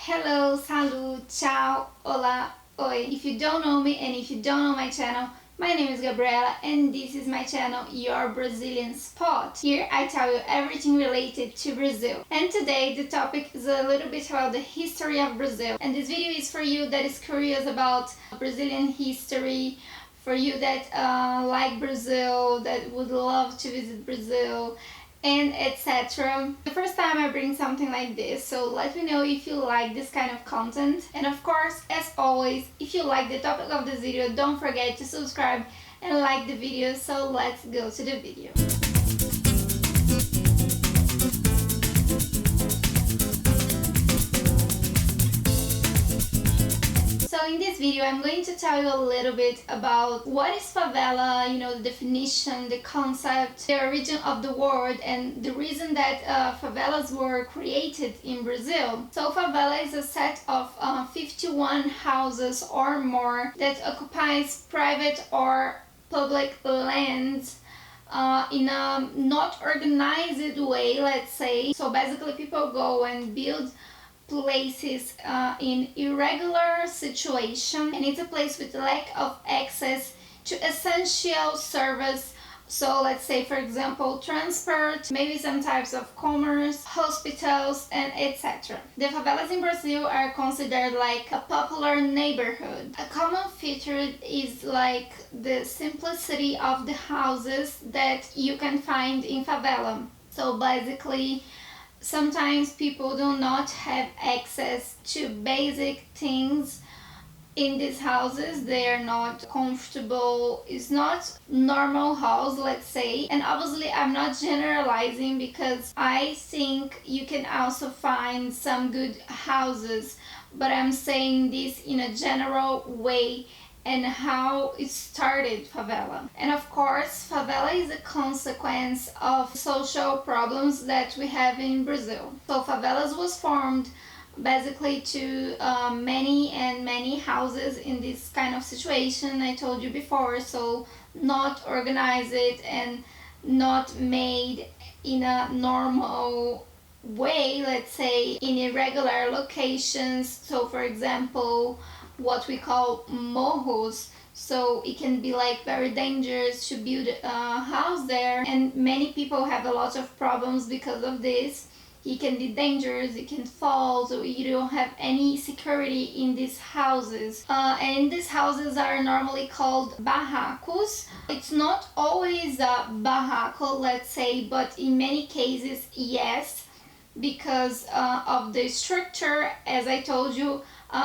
Hello, salut, ciao, hola, oi. If you don't know me and if you don't know my channel, my name is Gabriela and this is my channel, Your Brazilian Spot. Here I tell you everything related to Brazil. And today the topic is a little bit about the history of Brazil. And this video is for you that is curious about Brazilian history, for you that like Brazil, that would love to visit Brazil, and etc. The first time I bring something like this, so let me know if you like this kind of content. And of course, as always, if you like the topic of this video, don't forget to subscribe and like the video. So let's go to the video. So in this video I'm going to tell you a little bit about what is favela, the definition, the concept, the origin of the word, and the reason that favelas were created in Brazil. So favela is a set of 51 houses or more that occupies private or public lands in a not organized way, let's say. So basically people go and build places in irregular situation, and it's a place with lack of access to essential service. So let's say, for example, transport, maybe some types of commerce, hospitals, and etc. The favelas in Brazil are considered like a popular neighborhood. A common feature is like the simplicity of the houses that you can find in favela. So basically, sometimes people do not have access to basic things in these houses. They are not comfortable. It's not normal house, let's say. And obviously I'm not generalizing, because I think you can also find some good houses, but I'm saying this in a general way and how it started favela. And of course, favela is a consequence of social problems that we have in Brazil. So favelas was formed basically to many houses in this kind of situation I told you before. So not organized and not made in a normal way, let's say, in irregular locations. So for example, what we call morros, so it can be like very dangerous to build a house there, and many people have a lot of problems because of this. It can be dangerous, it can fall, so you don't have any security in these houses. And these houses are normally called barracos. It's not always a barraco, let's say, but in many cases yes, because of the structure, as I told you,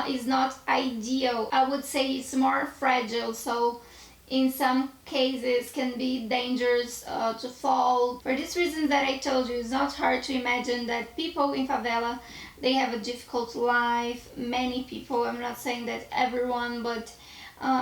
is not ideal. I would say it's more fragile, so in some cases can be dangerous to fall. For this reason that I told you, it's not hard to imagine that people in favela, they have a difficult life. Many people, I'm not saying that everyone, but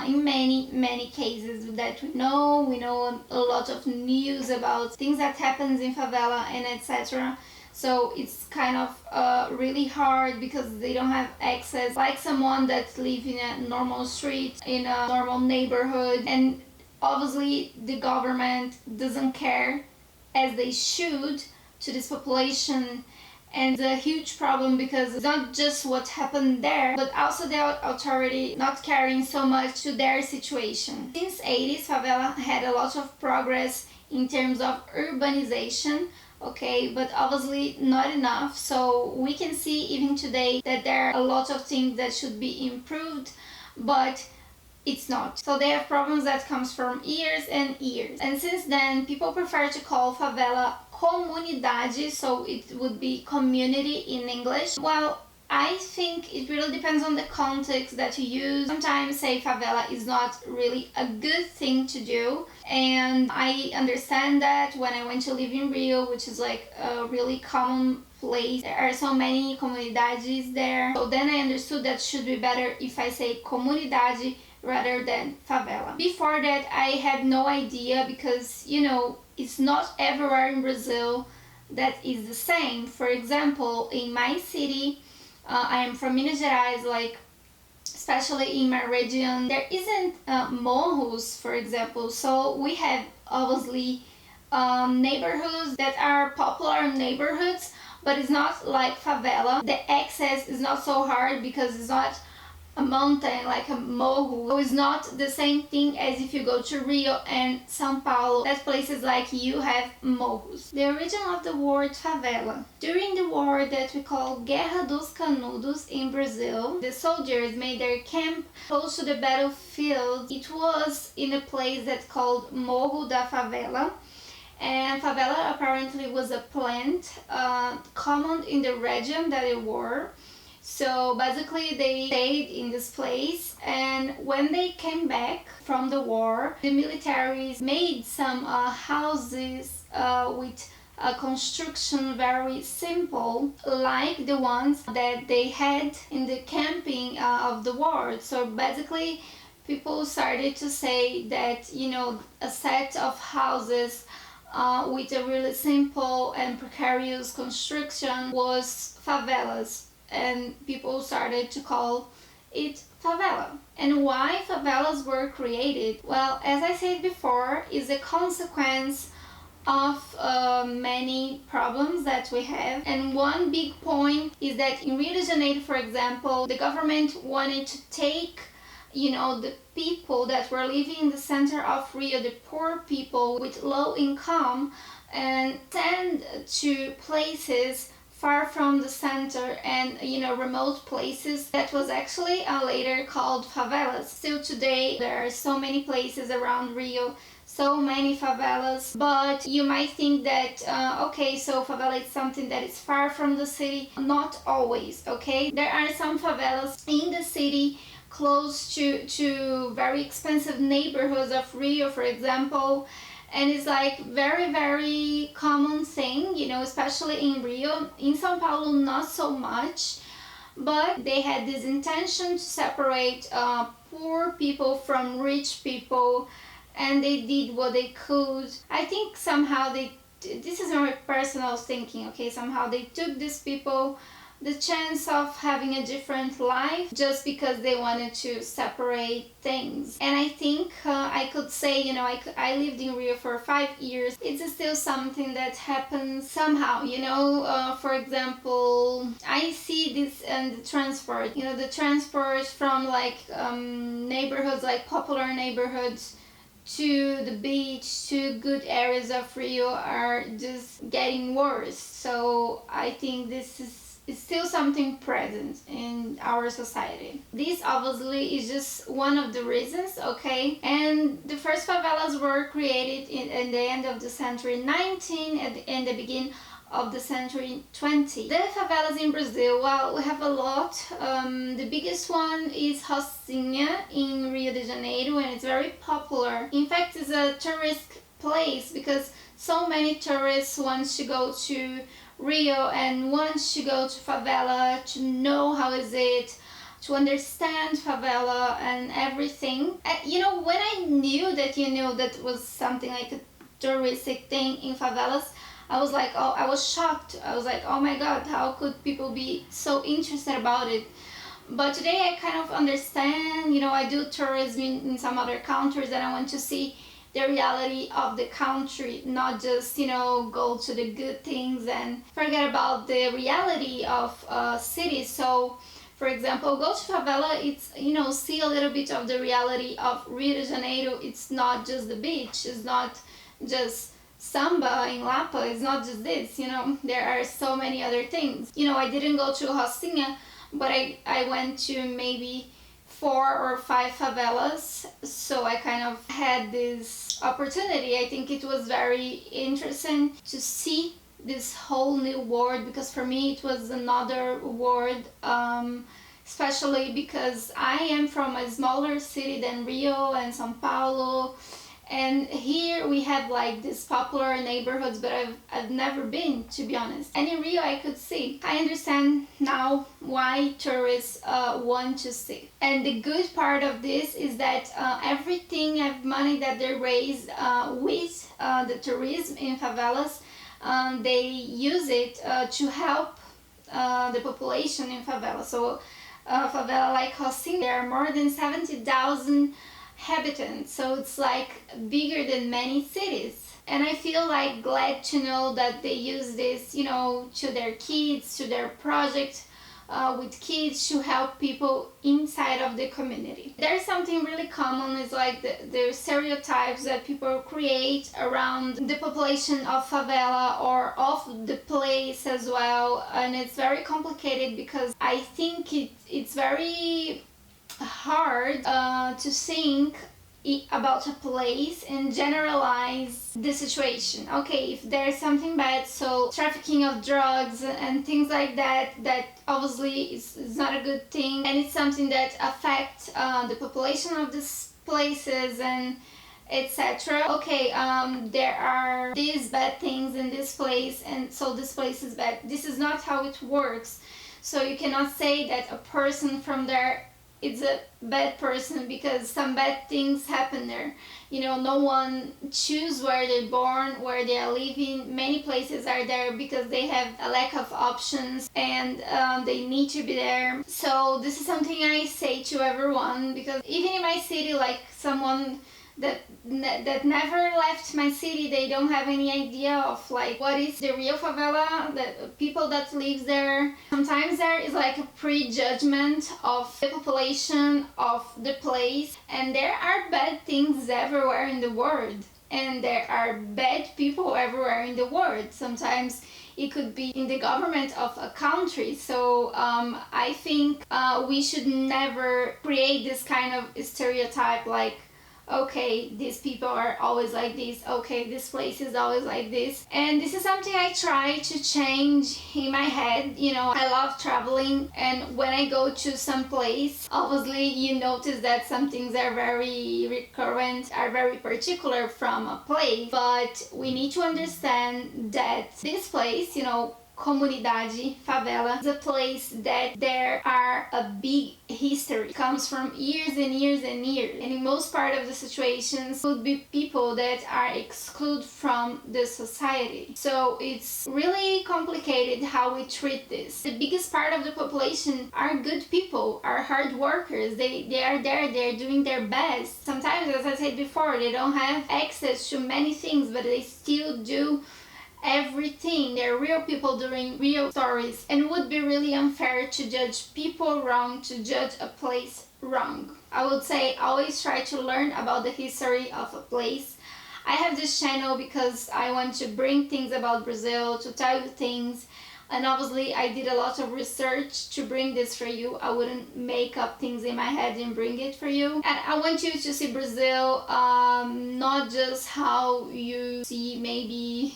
in many cases that we know a lot of news about things that happens in favela and etc. So it's kind of really hard because they don't have access like someone that lives in a normal street, in a normal neighborhood. And obviously the government doesn't care as they should to this population. And it's a huge problem because it's not just what happened there, but also the authority not caring so much to their situation. Since 80s, favela had a lot of progress in terms of urbanization, okay, but obviously not enough. So we can see even today that there are a lot of things that should be improved, but it's not. So they have problems that comes from years and years. And since then, people prefer to call favela comunidade, so it would be community in English. Well, I think it really depends on the context that you use. Sometimes say favela is not really a good thing to do, and I understand that when I went to live in Rio, which is like a really common place. There are so many comunidades there. So then I understood that should be better if I say comunidade rather than favela. Before that, I had no idea because, it's not everywhere in Brazil that is the same. For example, in my city, I am from Minas Gerais, like especially in my region, there isn't morros, for example. So we have obviously neighborhoods that are popular neighborhoods, but it's not like favela. The access is not so hard because it's not a mountain like a morro. So it's not the same thing as if you go to Rio and São Paulo. That places like you have morros. The origin of the word favela. During the war that we call Guerra dos Canudos in Brazil, the soldiers made their camp close to the battlefield. It was in a place that's called Morro da Favela. And favela apparently was a plant common in the region that they were. So basically they stayed in this place, and when they came back from the war, the militaries made some houses with a construction very simple, like the ones that they had in the camping of the war. So basically people started to say that, you know, a set of houses with a really simple and precarious construction was favelas. And people started to call it favela. And why favelas were created? Well, as I said before, is a consequence of many problems that we have. And one big point is that in Rio de Janeiro, for example, the government wanted to take, you know, the people that were living in the center of Rio, the poor people with low income, and send to places far from the center and, you know, remote places. That was actually later called favelas. Still today there are so many places around Rio, so many favelas, but you might think that okay, so favela is something that is far from the city. Not always, okay? There are some favelas in the city close to very expensive neighborhoods of Rio, for example. And it's like very common thing, you know, especially in Rio. In São Paulo not so much, but they had this intention to separate poor people from rich people, and they did what they could. I think somehow this is my personal thinking, okay, somehow they took these people the chance of having a different life just because they wanted to separate things. And I think I could say, you know, I lived in Rio for 5 years. It's still something that happens somehow, you know. For example, I see this in the transport, you know, the transport from like neighborhoods, like popular neighborhoods, to the beach, to good areas of Rio are just getting worse. So I think this is still something present in our society. This obviously is just one of the reasons, okay? And the first favelas were created in the end of the century 19 and the beginning of the century 20. The favelas in Brazil, well, we have a lot. The biggest one is Rocinha in Rio de Janeiro, and it's very popular. In fact, it's a tourist place because so many tourists want to go to Rio and once you go to favela to know how is it, to understand favela and everything. You know, when I knew that, you know, that was something like a touristic thing in favelas, I was like, oh, I was shocked. I was like, oh my god, how could people be so interested about it? But today I kind of understand, you know, I do tourism in some other countries and I want to see the reality of the country, not just, you know, go to the good things and forget about the reality of cities. So, for example, go to favela, it's, you know, see a little bit of the reality of Rio de Janeiro. It's not just the beach, it's not just samba in Lapa, it's not just this, you know, there are so many other things. You know, I didn't go to Rocinha, but I went to maybe 4 or 5 favelas, so I kind of had this opportunity. I think it was very interesting to see this whole new world, because for me it was another world, especially because I am from a smaller city than Rio and São Paulo, and here we have like these popular neighborhoods, but I've never been, to be honest. And in Rio I could see. I understand now why tourists want to see. And the good part of this is that everything of money that they raise with the tourism in favelas, they use it to help the population in favela. So favela like Rocinha, there are more than 70,000 inhabitants, so it's like bigger than many cities. And I feel like glad to know that they use this, you know, to their kids, to their project with kids, to help people inside of the community. There's something really common, is like the stereotypes that people create around the population of favela or of the place as well, and it's very complicated because I think it's very hard to think about a place and generalize the situation. Okay, if there's something bad, so trafficking of drugs and things like that, that obviously is not a good thing, and it's something that affects the population of these places and etc. Okay, there are these bad things in this place, and so this place is bad. This is not how it works. So you cannot say that a person from there is a bad person because some bad things happen there. You know, no one choose where they're born, where they are living. Many places are there because they have a lack of options, and they need to be there. So this is something I say to everyone, because even in my city, like someone that never left my city, they don't have any idea of like what is the real favela, the people that lives there. Sometimes there is like a prejudgment of the population of the place, and there are bad things everywhere in the world, and there are bad people everywhere in the world. Sometimes it could be in the government of a country. So I think we should never create this kind of stereotype like, okay, these people are always like this, okay, this place is always like this. And this is something I try to change in my head. You know, I love traveling, and when I go to some place, obviously you notice that some things are very recurrent, are very particular from a place, but we need to understand that this place, you know, Comunidade, favela, is a place that there are a big history. It comes from years and years and years. And in most part of the situations would be people that are excluded from the society. So it's really complicated how we treat this. The biggest part of the population are good people, are hard workers. They are there, they're doing their best. Sometimes, as I said before, they don't have access to many things, but they still do everything. They're real people doing real stories, and it would be really unfair to judge people wrong, to judge a place wrong. I would say always try to learn about the history of a place. I have this channel because I want to bring things about Brazil, to tell you things, and obviously I did a lot of research to bring this for you. I wouldn't make up things in my head and bring it for you. And I want you to see Brazil, not just how you see maybe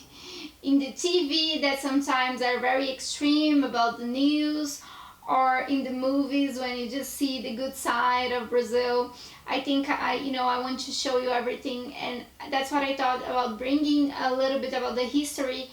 in the TV, that sometimes are very extreme about the news, or in the movies when you just see the good side of Brazil. I think I want to show you everything, and that's what I thought about bringing a little bit about the history.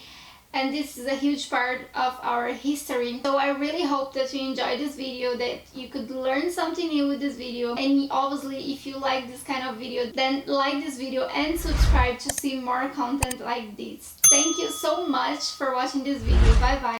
And this is a huge part of our history. So I really hope that you enjoyed this video, that you could learn something new with this video. And obviously, if you like this kind of video, then like this video and subscribe to see more content like this. Thank you so much for watching this video. Bye bye.